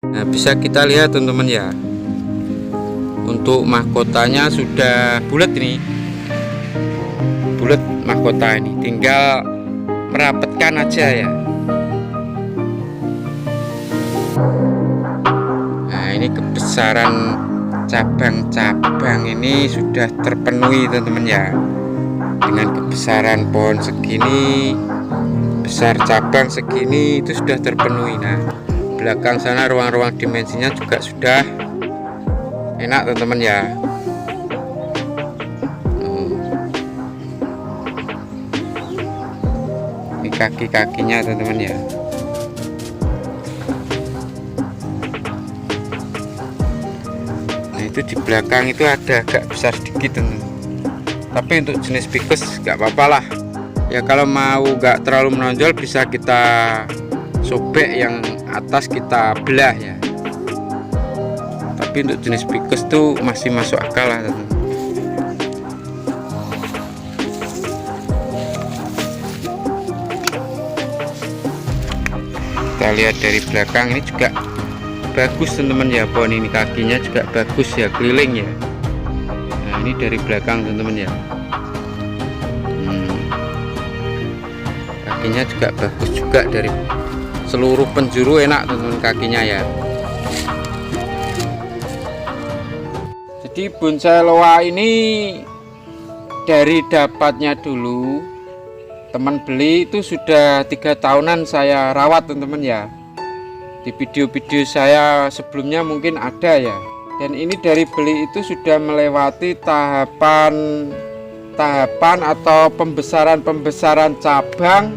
Nah, bisa kita lihat teman-teman ya, untuk mahkotanya sudah bulat ini, bulat mahkota ini, tinggal merapatkan aja ya. Nah, ini kebesaran cabang-cabang ini sudah terpenuhi teman-teman ya. Dengan kebesaran pohon segini, besar cabang segini, itu sudah terpenuhi. Nah, belakang sana ruang-ruang dimensinya juga sudah enak teman-teman ya. Ini kaki-kakinya teman-teman ya. Nah, itu di belakang itu ada agak besar sedikit teman-teman, tapi untuk jenis Vicus nggak apa-apa lah ya. Kalau mau nggak terlalu menonjol bisa kita sobek yang atas, kita belah ya. Tapi untuk jenis Vicus tuh masih masuk akal lah teman-teman. Kita lihat dari belakang ini juga bagus teman-teman ya, pohon ini kakinya juga bagus ya, keliling ya. Nah, ini dari belakang teman-teman ya. Kakinya juga bagus juga, dari seluruh penjuru enak teman-teman kakinya ya. Jadi bonsai loa ini dari dapatnya dulu teman beli itu sudah 3 tahunan saya rawat teman-teman ya. Di video-video saya sebelumnya mungkin ada ya. Dan ini dari beli itu sudah melewati tahapan atau pembesaran cabang,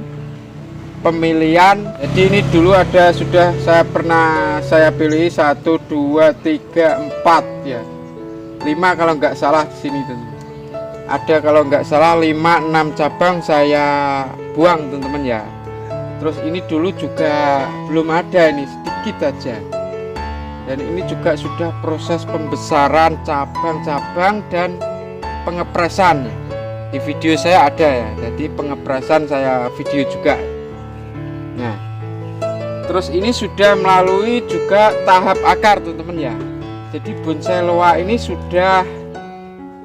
pemilihan. Jadi ini dulu ada, sudah saya pilih 1, 2, 3, 4 ya, 5 kalau nggak salah di sini teman. Ada kalau nggak salah 5, 6 cabang saya buang teman-teman ya. Terus ini dulu juga belum ada, ini sedikit aja. Dan ini juga sudah proses pembesaran cabang-cabang dan pengepresan. Di video saya ada ya, jadi pengepresan saya video juga. Nah, terus ini sudah melalui juga tahap akar teman-teman ya. Jadi bonsai loa ini sudah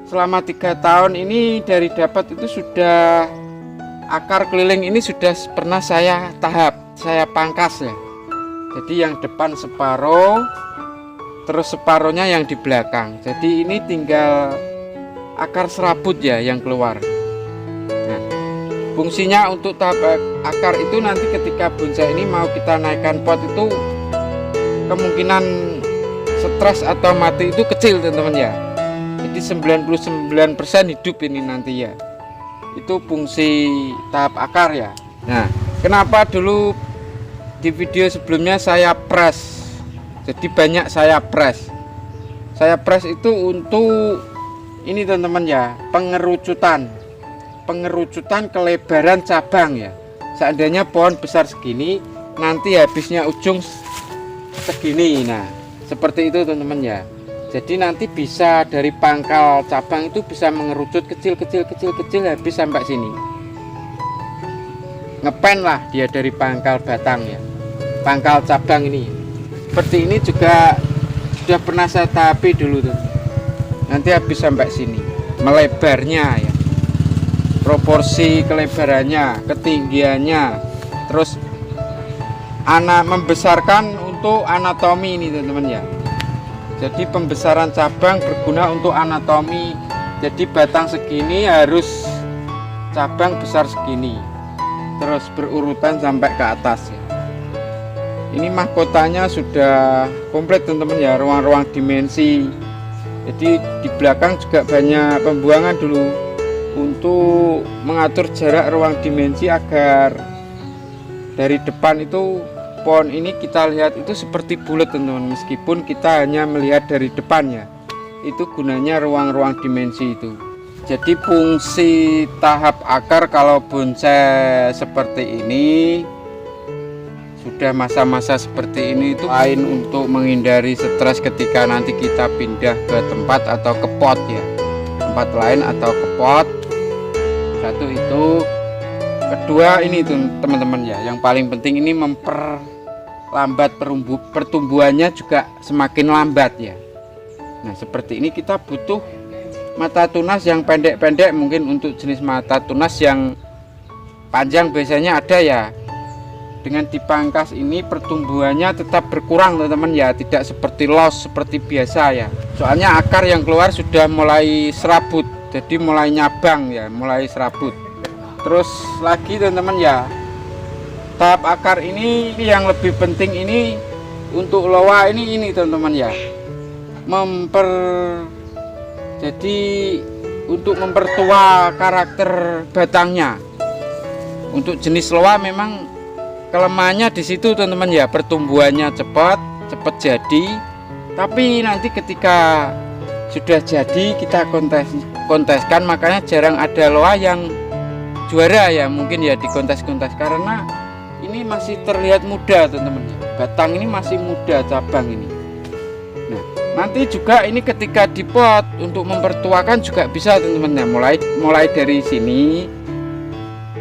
selama 3 tahun ini dari dapat itu sudah akar keliling ini sudah pernah saya pangkas ya. Jadi yang depan separuh, terus separuhnya yang di belakang. Jadi ini tinggal akar serabut ya yang keluar. Nah, fungsinya untuk tahap akar itu nanti ketika bonsai ini mau kita naikkan pot itu kemungkinan stres atau mati itu kecil teman-teman ya. Jadi 99% hidup ini nanti ya. Itu fungsi tahap akar ya. Nah, kenapa dulu di video sebelumnya saya press? Jadi banyak saya press. Saya press itu untuk ini teman-teman ya, pengerucutan kelebaran cabang ya. Seandainya pohon besar segini, nanti habisnya ujung segini. Nah, seperti itu teman-teman ya. Jadi nanti bisa dari pangkal cabang itu bisa mengerucut kecil habis sampai sini. Ngepen lah dia dari pangkal batang ya, pangkal cabang ini. Seperti ini juga sudah pernah saya tahapi dulu tuh. Nanti habis sampai sini, melebarnya ya, proporsi kelebarannya, ketinggiannya, terus membesarkan untuk anatomi ini teman-teman ya. Jadi pembesaran cabang berguna untuk anatomi. Jadi batang segini harus cabang besar segini, terus berurutan sampai ke atas ya. Ini mahkotanya sudah komplit teman-teman ya, ruang-ruang dimensi. Jadi di belakang juga banyak pembuangan dulu untuk mengatur jarak ruang dimensi agar dari depan itu pohon ini kita lihat itu seperti bulat teman-teman, meskipun kita hanya melihat dari depannya. Itu gunanya ruang-ruang dimensi itu. Jadi fungsi tahap akar kalau bonsai seperti ini, sudah masa-masa seperti ini itu lain untuk menghindari stres ketika nanti kita pindah ke tempat atau ke pot ya, tempat lain atau ke pot. Satu itu, kedua ini tuh teman-teman ya, yang paling penting ini lambat pertumbuhannya juga semakin lambat ya. Nah seperti ini kita butuh mata tunas yang pendek-pendek. Mungkin untuk jenis mata tunas yang panjang biasanya ada ya. Dengan dipangkas ini pertumbuhannya tetap berkurang teman-teman ya, tidak seperti los seperti biasa ya. Soalnya akar yang keluar sudah mulai serabut, jadi mulai nyabang ya, mulai serabut. Terus lagi teman-teman ya, tahap akar ini yang lebih penting ini untuk loa ini teman-teman ya. Jadi untuk mempertua karakter batangnya. Untuk jenis loa memang kelemahannya di situ teman-teman ya, pertumbuhannya cepat jadi, tapi nanti ketika sudah jadi kita konteskan, makanya jarang ada loa yang juara ya, mungkin ya di kontes karena ini masih terlihat muda teman-teman, batang ini masih muda, cabang ini. Nah nanti juga ini ketika dipot untuk mempertuakan juga bisa teman-teman ya, mulai dari sini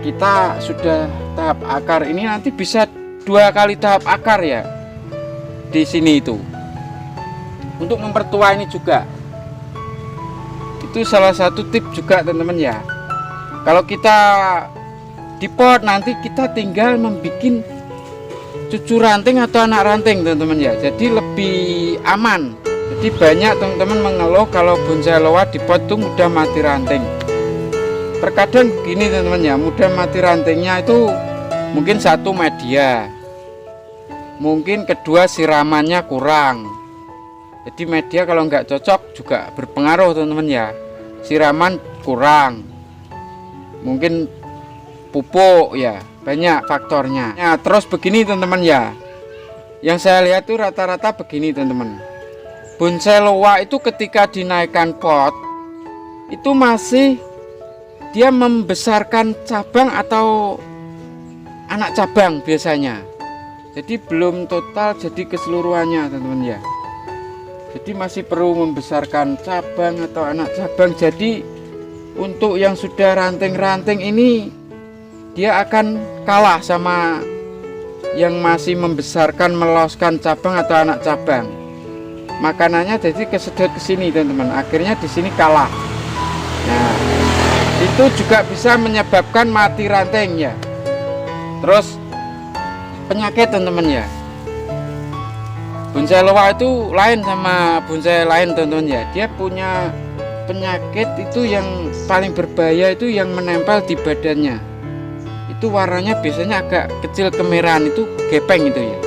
kita sudah tahap akar ini, nanti bisa 2 kali tahap akar ya di sini itu untuk mempertua ini juga. Itu salah satu tip juga teman-teman ya. Kalau kita dipot nanti kita tinggal membuat cucu ranting atau anak ranting teman-teman ya, jadi lebih aman. Jadi banyak teman-teman mengeluh kalau bonsai loa dipot tuh mudah mati ranting. Terkadang begini teman-teman ya, mudah mati rantingnya itu mungkin satu media, mungkin kedua siramannya kurang. Jadi media kalau nggak cocok juga berpengaruh teman-teman ya, siraman kurang, mungkin pupuk ya, banyak faktornya ya. Terus begini teman-teman ya, yang saya lihat tuh rata-rata begini teman-teman, bonsai loa itu ketika dinaikkan pot itu masih dia membesarkan cabang atau anak cabang biasanya, jadi belum total jadi keseluruhannya teman-teman ya. Jadi masih perlu membesarkan cabang atau anak cabang. Jadi untuk yang sudah ranting-ranting ini dia akan kalah sama yang masih membesarkan, meloskan cabang atau anak cabang. Makanannya jadi kesedot ke sini teman-teman, akhirnya di sini kalah. Nah itu juga bisa menyebabkan mati ranting ya. Terus penyakit teman-teman ya, bonsai loa itu lain sama bonsai lain teman-teman ya. Dia punya penyakit itu yang paling berbahaya, itu yang menempel di badannya. Itu warnanya biasanya agak kecil kemerahan, itu gepeng itu ya,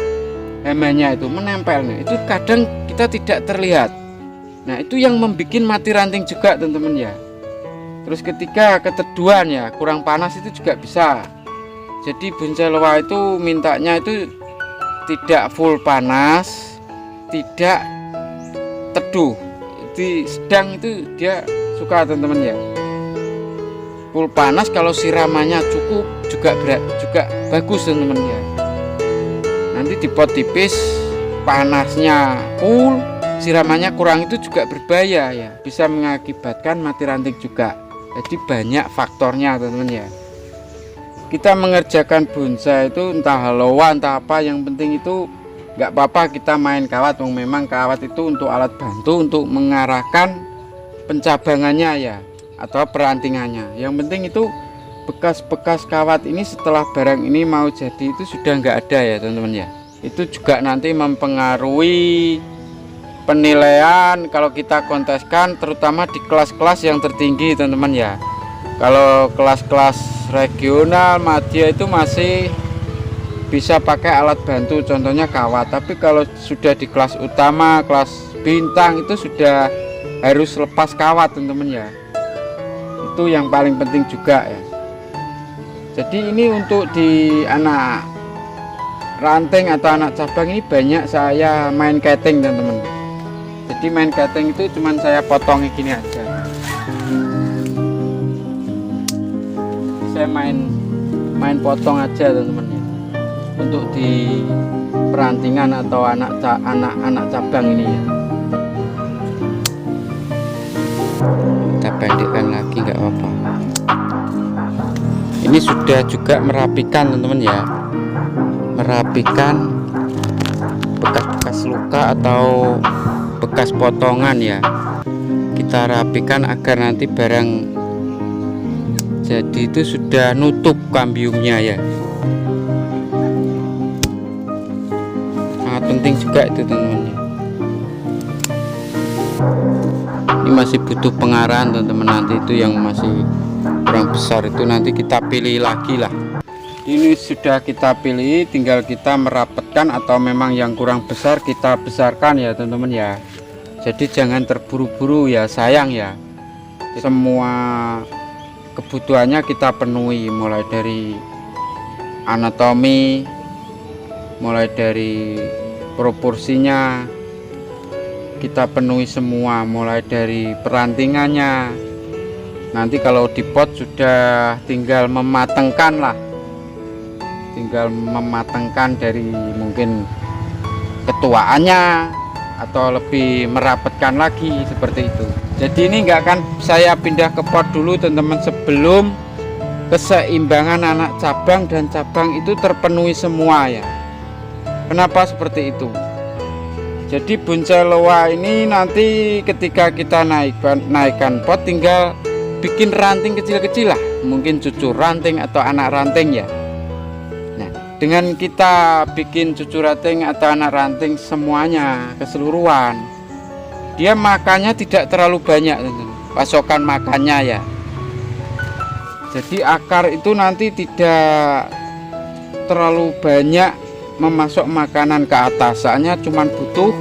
hemanya itu menempelnya, itu kadang kita tidak terlihat. Nah itu yang membuat mati ranting juga teman-teman ya. Terus ketika keteduhan ya, kurang panas itu juga bisa. Jadi bonsai loa itu mintanya itu tidak full panas, tidak teduh, di sedang itu dia suka teman-teman ya. Full panas kalau siramannya cukup juga bagus teman-teman ya. Nanti dipot tipis, panasnya full, siramannya kurang, itu juga berbahaya ya, bisa mengakibatkan mati ranting juga. Jadi banyak faktornya teman-teman ya. Kita mengerjakan bonsai itu entah loa entah apa, yang penting itu nggak apa-apa kita main kawat. Memang kawat itu untuk alat bantu untuk mengarahkan pencabangannya ya, atau perantingannya. Yang penting itu bekas-bekas kawat ini setelah barang ini mau jadi itu sudah nggak ada ya teman-teman ya. Itu juga nanti mempengaruhi penilaian kalau kita konteskan, terutama di kelas-kelas yang tertinggi teman-teman ya. Kalau kelas-kelas regional, madya itu masih bisa pakai alat bantu, contohnya kawat. Tapi kalau sudah di kelas utama, kelas bintang, itu sudah harus lepas kawat teman-teman ya. Itu yang paling penting juga ya. Jadi ini untuk di anak ranting atau anak cabang ini banyak saya main cutting teman-teman. Jadi main cutting itu cuman saya potong gini aja. Saya main potong aja teman-teman ya, untuk di perantingan atau anak cabang ini ya. Kita pendekkan lagi nggak apa-apa. Ini sudah juga merapikan teman-teman ya, merapikan luka atau bekas potongan ya, kita rapikan agar nanti barang jadi itu sudah nutup kambiumnya ya. Sangat penting juga itu teman-teman. Ini masih butuh pengarahan teman-teman, nanti itu yang masih kurang besar itu nanti kita pilih lagi lah. Ini sudah kita pilih, tinggal kita merapatkan atau memang yang kurang besar kita besarkan ya teman-teman ya. Jadi jangan terburu-buru ya, sayang ya. Semua kebutuhannya kita penuhi, mulai dari anatomi, mulai dari proporsinya kita penuhi semua, mulai dari perantingannya. Nanti kalau di pot sudah tinggal mematangkan lah, tinggal mematangkan dari mungkin ketuaannya atau lebih merapatkan lagi seperti itu. Jadi ini enggak akan saya pindah ke pot dulu teman-teman sebelum keseimbangan anak cabang dan cabang itu terpenuhi semua ya. Kenapa seperti itu? Jadi buncai loa ini nanti ketika kita naikkan pot tinggal bikin ranting kecil-kecil lah, mungkin cucu ranting atau anak ranting ya. Dengan kita bikin cucu ranting atau anak ranting semuanya keseluruhan, dia makannya tidak terlalu banyak pasokan makannya ya. Jadi akar itu nanti tidak terlalu banyak memasok makanan ke atas, soalnya cuman butuh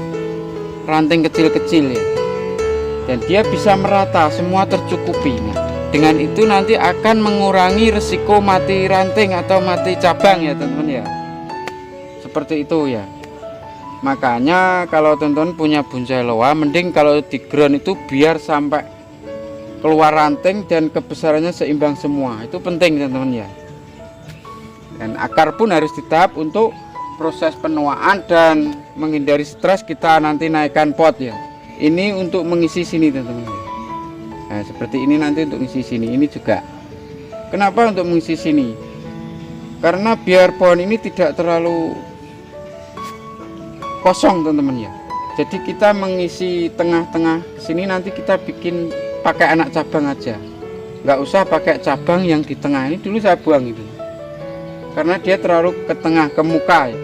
ranting kecil-kecil ya, dan dia bisa merata semua tercukupi. Dengan itu nanti akan mengurangi resiko mati ranting atau mati cabang ya teman-teman ya. Seperti itu ya. Makanya kalau teman-teman punya bonsai loa, mending kalau di ground itu biar sampai keluar ranting dan kebesarannya seimbang semua. Itu penting teman-teman ya. Dan akar pun harus ditahap untuk proses penuaan dan menghindari stres kita nanti naikkan pot ya. Ini untuk mengisi sini teman-teman. Nah, seperti ini nanti untuk mengisi sini. Ini juga. Kenapa untuk mengisi sini? Karena biar pohon ini tidak terlalu kosong teman-teman ya. Jadi kita mengisi tengah-tengah sini, nanti kita bikin pakai anak cabang aja. Nggak usah pakai cabang yang di tengah. Ini dulu saya buang itu. Karena dia terlalu ke tengah, ke muka ya.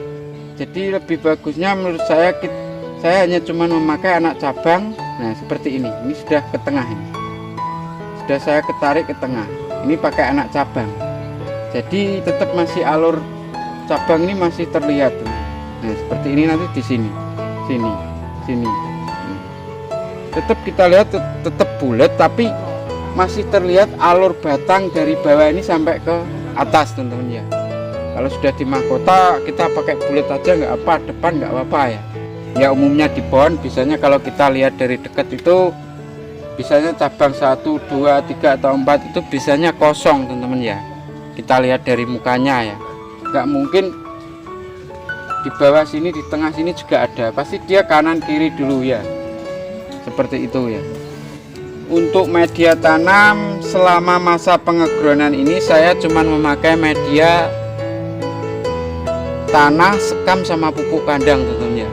Jadi lebih bagusnya menurut saya hanya cuma memakai anak cabang. Nah seperti ini sudah ke tengah ini. Sudah saya ketarik ke tengah. Ini pakai anak cabang. Jadi tetap masih alur cabang ini masih terlihat. Nah seperti ini nanti di sini, sini. Tetap kita lihat tetap bulat, tapi masih terlihat alur batang dari bawah ini sampai ke atas teman-teman ya. Kalau sudah di mahkota kita pakai bulat aja nggak apa, depan nggak apa-apa ya. Ya umumnya di pohon biasanya kalau kita lihat dari dekat itu biasanya cabang 1, 2, 3 atau 4 itu biasanya kosong teman-teman ya. Kita lihat dari mukanya ya. Nggak mungkin di bawah sini, di tengah sini juga ada. Pasti dia kanan kiri dulu ya. Seperti itu ya. Untuk media tanam selama masa pengegronan ini saya cuma memakai media tanah, sekam sama pupuk kandang tentunya.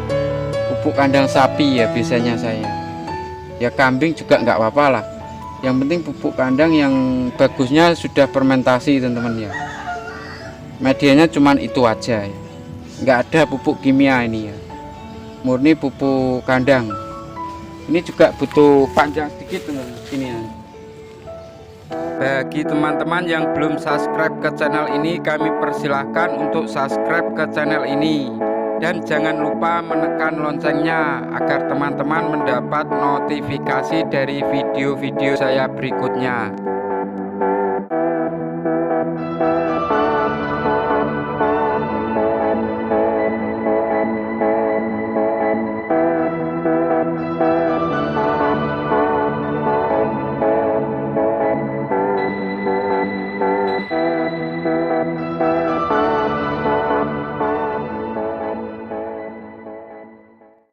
Pupuk kandang sapi ya biasanya saya. Ya kambing juga nggak apa-apa lah. Yang penting pupuk kandang yang bagusnya sudah fermentasi teman-teman ya. Medianya cuman itu aja ya. Nggak ada pupuk kimia ini ya. Murni pupuk kandang. Ini juga butuh panjang sedikit teman-teman. Ini ya. Bagi teman-teman yang belum subscribe ke channel ini, kami persilahkan untuk subscribe ke channel ini. Dan jangan lupa menekan loncengnya agar teman-teman mendapat notifikasi dari video-video saya berikutnya.